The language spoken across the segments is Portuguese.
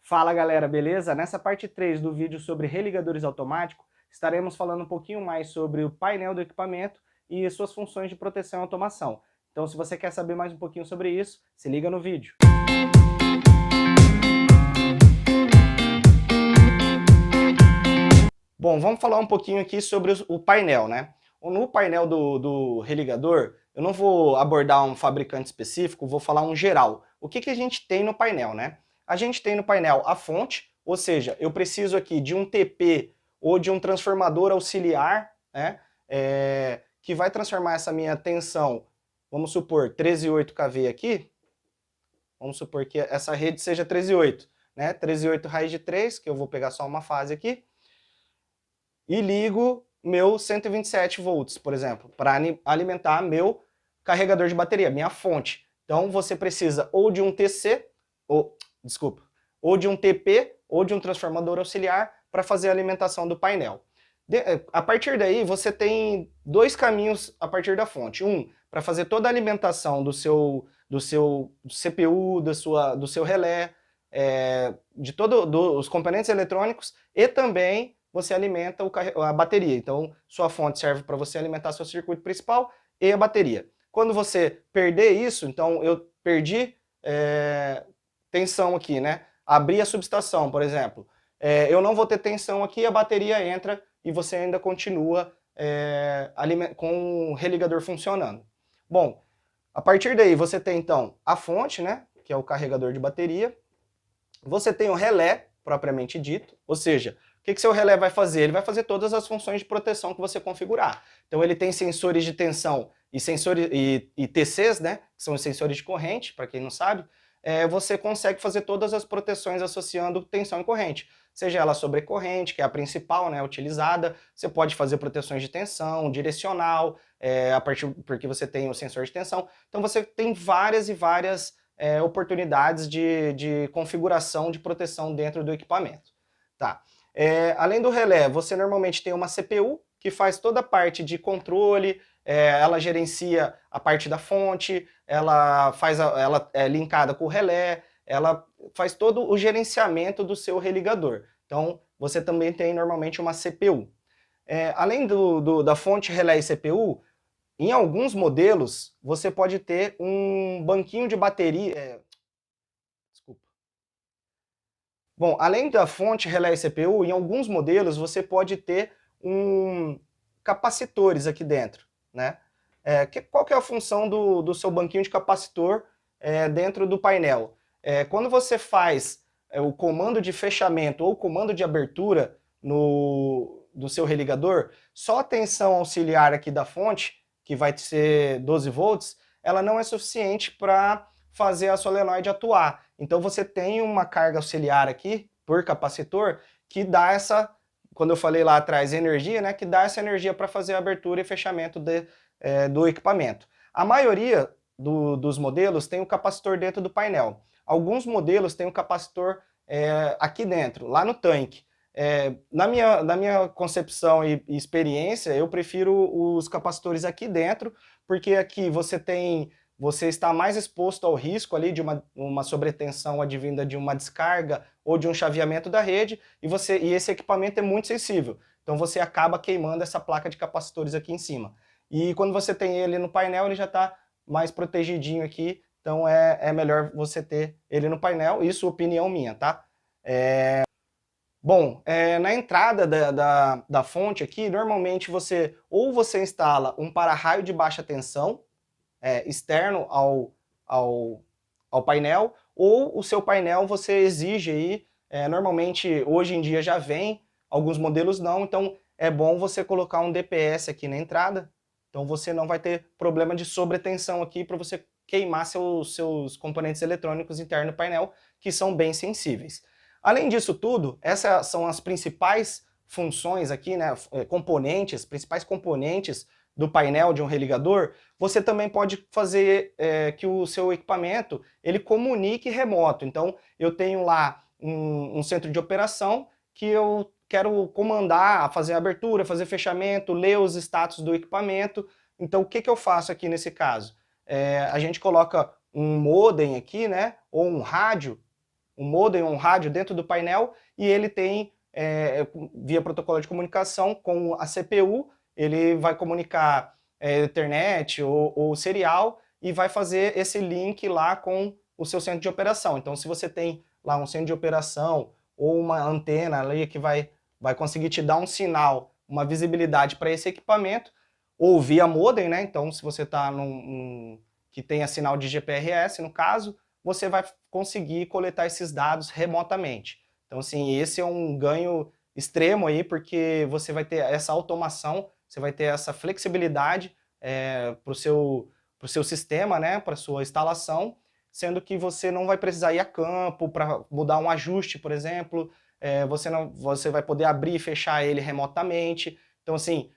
Fala galera, beleza? Nessa parte 3 do vídeo sobre religadores automáticos, estaremos falando um pouquinho mais sobre o painel do equipamento e suas funções de proteção e automação. Então se você quer saber mais um pouquinho sobre isso, se liga no vídeo. Bom, vamos falar um pouquinho aqui sobre o painel, né? No painel do religador, eu não vou abordar um fabricante específico, vou falar um geral. O que a gente tem no painel, né? A gente tem no painel a fonte, ou seja, eu preciso aqui de um TP ou de um transformador auxiliar, né? Que vai transformar essa minha tensão, vamos supor, 13,8 kV aqui, vamos supor que essa rede seja 13,8, né? 13,8 raiz de 3, que eu vou pegar só uma fase aqui, e ligo meu 127 volts, por exemplo, para alimentar meu carregador de bateria, minha fonte. Então você precisa ou de um TC, ou de um TP, ou de um transformador auxiliar para fazer a alimentação do painel. A partir daí, você tem dois caminhos a partir da fonte. Um, para fazer toda a alimentação do seu CPU, do seu relé, de todos os componentes eletrônicos, e também você alimenta a bateria. Então, sua fonte serve para você alimentar seu circuito principal e a bateria. Quando você perder isso, então eu perdi tensão aqui, né? Abri a subestação, por exemplo. Eu não vou ter tensão aqui, a bateria entra e você ainda continua com o religador funcionando. Bom, a partir daí você tem então a fonte, né? Que é o carregador de bateria. Você tem o relé, propriamente dito, ou seja, o que seu relé vai fazer? Ele vai fazer todas as funções de proteção que você configurar. Então ele tem sensores de tensão e TCs, né, que são os sensores de corrente, para quem não sabe. Você consegue fazer todas as proteções associando tensão e corrente. Seja ela sobre corrente, que é a principal, né, utilizada, você pode fazer proteções de tensão, direcional, porque você tem o sensor de tensão. Então você tem várias e várias oportunidades de configuração de proteção dentro do equipamento. Tá. Além do relé, você normalmente tem uma CPU que faz toda a parte de controle, ela gerencia a parte da fonte, ela é linkada com o relé, ela faz todo o gerenciamento do seu religador. Então, você também tem normalmente uma CPU. Além da fonte, relé e CPU, em alguns modelos, você pode ter um banquinho de bateria... Desculpa. Bom, além da fonte, relé e CPU, em alguns modelos você pode ter capacitores aqui dentro, né? Qual que é a função do seu banquinho de capacitor dentro do painel? Quando você faz o comando de fechamento ou o comando de abertura do seu religador, só a tensão auxiliar aqui da fonte, que vai ser 12 volts, ela não é suficiente para fazer a solenoide atuar. Então você tem uma carga auxiliar aqui, por capacitor, que dá essa, quando eu falei lá atrás, energia, né, que dá essa energia para fazer a abertura e fechamento do equipamento. A maioria dos modelos tem o capacitor dentro do painel. Alguns modelos têm o capacitor aqui dentro, lá no tanque. Na minha concepção e experiência, eu prefiro os capacitores aqui dentro, porque aqui você está mais exposto ao risco ali de uma sobretensão advinda de uma descarga ou de um chaveamento da rede, e esse equipamento é muito sensível. Então você acaba queimando essa placa de capacitores aqui em cima. E quando você tem ele no painel, ele já está mais protegidinho aqui, então é melhor você ter ele no painel, isso é opinião minha, tá? Bom, na entrada da fonte aqui, normalmente você instala um para-raio de baixa tensão, externo ao painel, ou o seu painel você exige aí, normalmente hoje em dia já vem, alguns modelos não, então é bom você colocar um DPS aqui na entrada, então você não vai ter problema de sobretensão aqui para você queimar seus componentes eletrônicos internos do painel, que são bem sensíveis. Além disso tudo, essas são as principais funções aqui, né, principais componentes do painel de um religador. Você também pode fazer que o seu equipamento ele comunique remoto. Então eu tenho lá um centro de operação que eu quero comandar, fazer abertura, fazer fechamento, ler os status do equipamento. Então o que eu faço aqui nesse caso? A gente coloca um modem aqui, né, ou um rádio um modem, um rádio dentro do painel, e ele tem, via protocolo de comunicação com a CPU, ele vai comunicar Ethernet ou serial, e vai fazer esse link lá com o seu centro de operação. Então, se você tem lá um centro de operação ou uma antena ali que vai conseguir te dar um sinal, uma visibilidade para esse equipamento, ou via modem, né? Então, se você está que tenha sinal de GPRS, no caso, você vai conseguir coletar esses dados remotamente. Então, assim, esse é um ganho extremo aí, porque você vai ter essa automação, você vai ter essa flexibilidade para o seu sistema, né? Para a sua instalação, sendo que você não vai precisar ir a campo para mudar um ajuste, por exemplo, você vai poder abrir e fechar ele remotamente. Então, assim,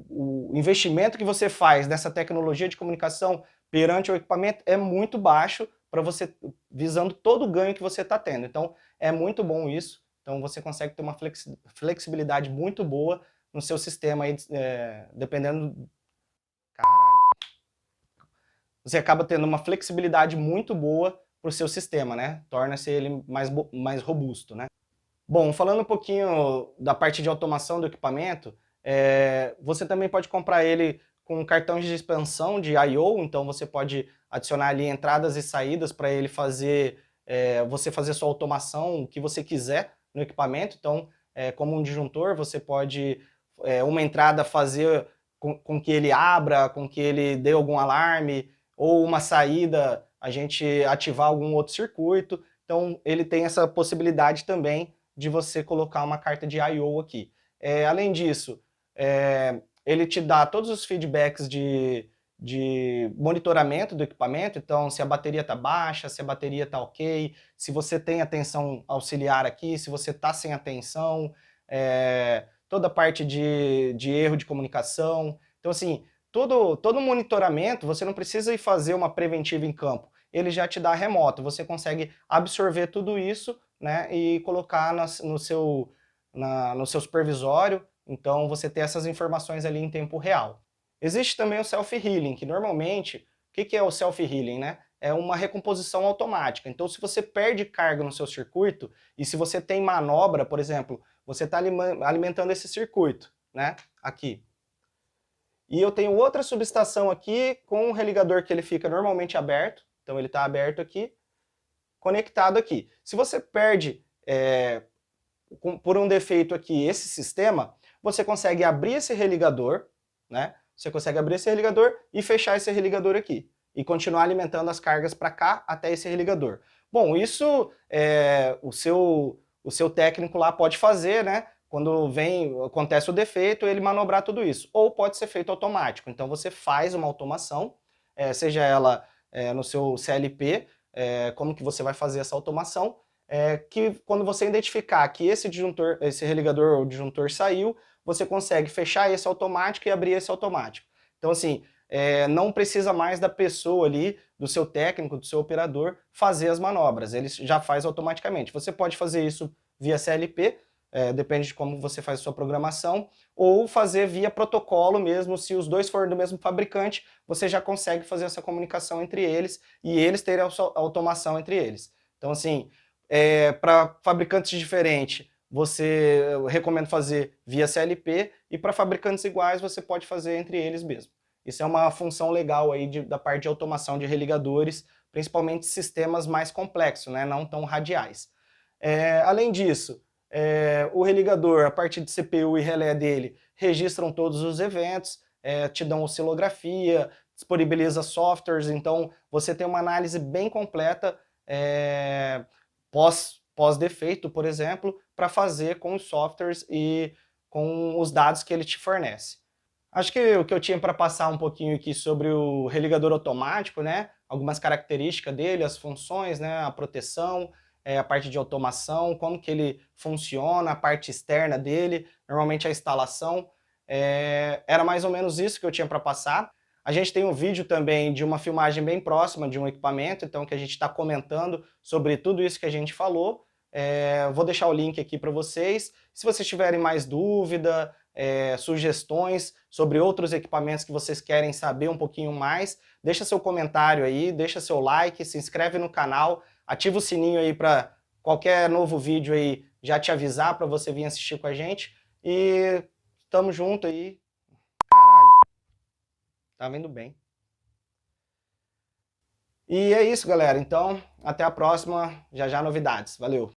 o investimento que você faz nessa tecnologia de comunicação perante o equipamento é muito baixo para você, visando todo o ganho que você está tendo. Então, é muito bom isso. Então, você consegue ter uma flexibilidade muito boa no seu sistema aí, dependendo... Caralho. Você acaba tendo uma flexibilidade muito boa para o seu sistema, né? Torna-se ele mais robusto, né? Bom, falando um pouquinho da parte de automação do equipamento, você também pode comprar ele com cartões de expansão de I/O, então você pode adicionar ali entradas e saídas para ele fazer, você fazer sua automação, o que você quiser no equipamento. Então, como um disjuntor, você pode, uma entrada fazer com que ele abra, com que ele dê algum alarme, ou uma saída, a gente ativar algum outro circuito. Então, ele tem essa possibilidade também de você colocar uma carta de I/O aqui. Além disso, ele te dá todos os feedbacks de monitoramento do equipamento, então se a bateria está baixa, se a bateria está ok, se você tem atenção auxiliar aqui, se você está sem atenção, toda a parte de erro de comunicação. Então, assim, todo monitoramento, você não precisa ir fazer uma preventiva em campo, ele já te dá remoto, você consegue absorver tudo isso, né, e colocar no seu supervisório, então você ter essas informações ali em tempo real. Existe também o self-healing, que normalmente, o que é o self-healing, né? É uma recomposição automática. Então, se você perde carga no seu circuito, e se você tem manobra, por exemplo, você está alimentando esse circuito, né, aqui, e eu tenho outra subestação aqui com um religador que ele fica normalmente aberto, então ele está aberto aqui, conectado aqui. Se você perde, por um defeito aqui, esse sistema, você consegue abrir esse religador, né? Você consegue abrir esse religador e fechar esse religador aqui. E continuar alimentando as cargas para cá até esse religador. Bom, isso o seu técnico lá pode fazer, né? Quando acontece o defeito, ele manobrar tudo isso. Ou pode ser feito automático. Então você faz uma automação, seja ela no seu CLP, como que você vai fazer essa automação, que quando você identificar que esse religador ou disjuntor saiu, você consegue fechar esse automático e abrir esse automático. Então, assim, não precisa mais da pessoa ali, do seu técnico, do seu operador, fazer as manobras, ele já faz automaticamente. Você pode fazer isso via CLP, depende de como você faz a sua programação, ou fazer via protocolo mesmo, se os dois forem do mesmo fabricante, você já consegue fazer essa comunicação entre eles, e eles terem a automação entre eles. Então, assim, para fabricantes diferentes, eu recomendo fazer via CLP, e para fabricantes iguais você pode fazer entre eles mesmo. Isso é uma função legal aí da parte de automação de religadores, principalmente sistemas mais complexos, né, não tão radiais. Além disso, o religador, a parte de CPU e relé dele, registram todos os eventos, te dão oscilografia, disponibiliza softwares, então você tem uma análise bem completa pós-defeito, por exemplo, para fazer com os softwares e com os dados que ele te fornece. Acho que o que eu tinha para passar um pouquinho aqui sobre o religador automático, né? Algumas características dele, as funções, né? A proteção, a parte de automação, como que ele funciona, a parte externa dele, normalmente a instalação. Era mais ou menos isso que eu tinha para passar. A gente tem um vídeo também de uma filmagem bem próxima de um equipamento, então que a gente está comentando sobre tudo isso que a gente falou. Vou deixar o link aqui para vocês. Se vocês tiverem mais dúvida, sugestões sobre outros equipamentos que vocês querem saber um pouquinho mais, deixa seu comentário aí, deixa seu like, se inscreve no canal, Ativa o sininho aí para qualquer novo vídeo aí já te avisar para você vir assistir com a gente. E tamo junto aí. Caralho, tá vendo bem. E é isso, galera. Então, até a próxima. Já já novidades. Valeu!